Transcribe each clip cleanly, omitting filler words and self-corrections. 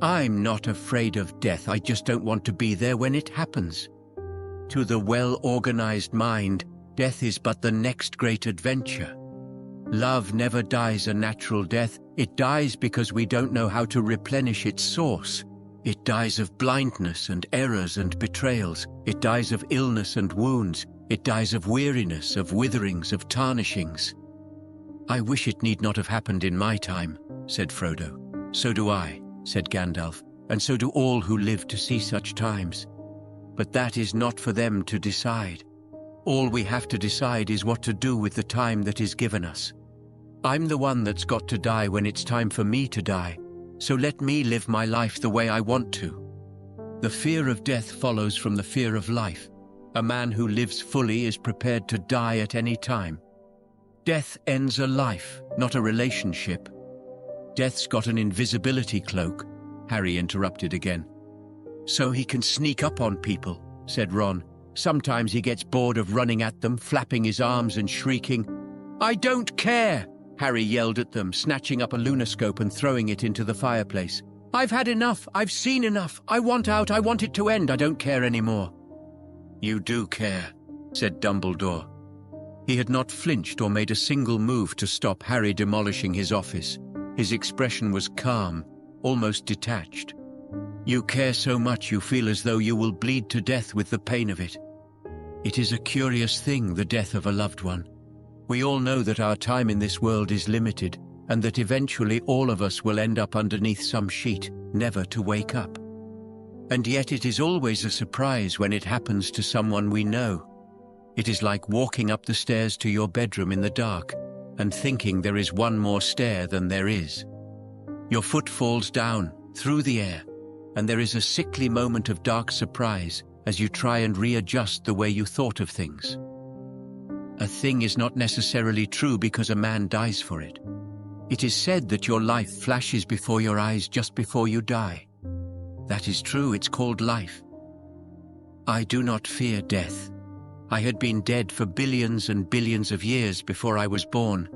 I'm not afraid of death, I just don't want to be there when it happens. To the well-organized mind, death is but the next great adventure. Love never dies a natural death, it dies because we don't know how to replenish its source. It dies of blindness and errors and betrayals, it dies of illness and wounds, it dies of weariness, of witherings, of tarnishings. I wish it need not have happened in my time, said Frodo. So do I, said Gandalf, and so do all who live to see such times. But that is not for them to decide. All we have to decide is what to do with the time that is given us. I'm the one that's got to die when it's time for me to die, so let me live my life the way I want to. The fear of death follows from the fear of life. A man who lives fully is prepared to die at any time. Death ends a life, not a relationship. Death's got an invisibility cloak, Harry interrupted again. So he can sneak up on people, said Ron. Sometimes he gets bored of running at them, flapping his arms and shrieking. I don't care, Harry yelled at them, snatching up a lunoscope and throwing it into the fireplace. I've had enough, I've seen enough, I want out, I want it to end, I don't care anymore. You do care, said Dumbledore. He had not flinched or made a single move to stop Harry demolishing his office. His expression was calm, almost detached. You care so much you feel as though you will bleed to death with the pain of it. It is a curious thing, the death of a loved one. We all know that our time in this world is limited, and that eventually all of us will end up underneath some sheet, never to wake up. And yet it is always a surprise when it happens to someone we know. It is like walking up the stairs to your bedroom in the dark and thinking there is one more stair than there is. Your foot falls down, through the air, and there is a sickly moment of dark surprise as you try and readjust the way you thought of things. A thing is not necessarily true because a man dies for it. It is said that your life flashes before your eyes just before you die. That is true, it's called life. I do not fear death. I had been dead for billions and billions of years before I was born,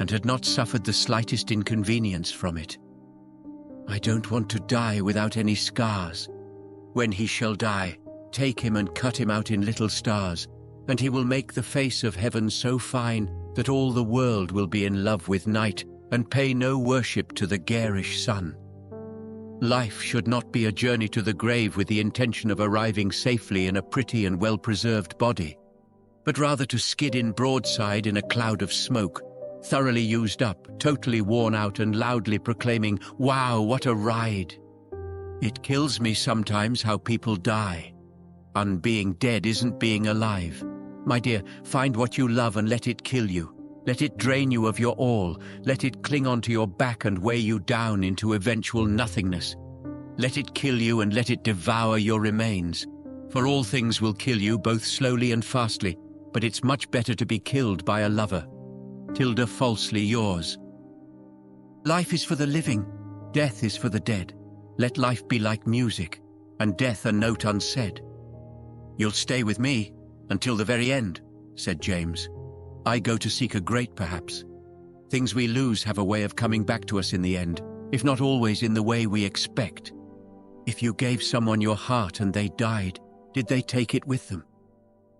and had not suffered the slightest inconvenience from it. I don't want to die without any scars. When he shall die, take him and cut him out in little stars, and he will make the face of heaven so fine that all the world will be in love with night and pay no worship to the garish sun. Life should not be a journey to the grave with the intention of arriving safely in a pretty and well-preserved body, but rather to skid in broadside in a cloud of smoke, thoroughly used up, totally worn out, and loudly proclaiming, "Wow, what a ride!" It kills me sometimes how people die. Being dead isn't being alive. My dear, find what you love and let it kill you. Let it drain you of your all. Let it cling onto your back and weigh you down into eventual nothingness. Let it kill you and let it devour your remains. For all things will kill you, both slowly and fastly, but it's much better to be killed by a lover. Tilda falsely yours. Life is for the living, death is for the dead. Let life be like music, and death a note unsaid. You'll stay with me until the very end, said James. I go to seek a great, perhaps. Things we lose have a way of coming back to us in the end, if not always in the way we expect. If you gave someone your heart and they died, did they take it with them?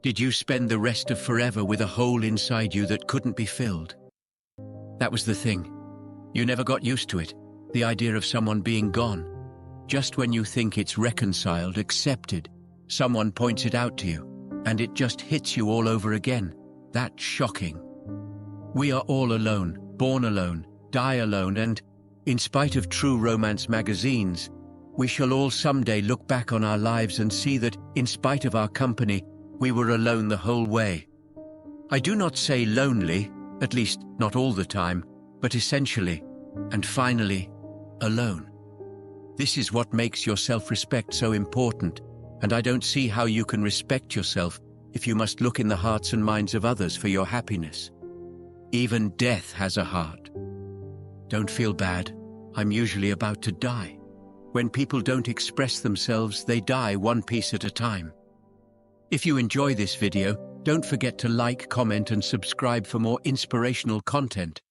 Did you spend the rest of forever with a hole inside you that couldn't be filled? That was the thing. You never got used to it, the idea of someone being gone. Just when you think it's reconciled, accepted, someone points it out to you, and it just hits you all over again. That's shocking. We are all alone, born alone, die alone, and, in spite of true romance magazines, we shall all someday look back on our lives and see that, in spite of our company, we were alone the whole way. I do not say lonely, at least not all the time, but essentially, and finally, alone. This is what makes your self-respect so important, and I don't see how you can respect yourself if you must look in the hearts and minds of others for your happiness. Even death has a heart. Don't feel bad. I'm usually about to die. When people don't express themselves, they die one piece at a time. If you enjoy this video, don't forget to like, comment, and subscribe for more inspirational content.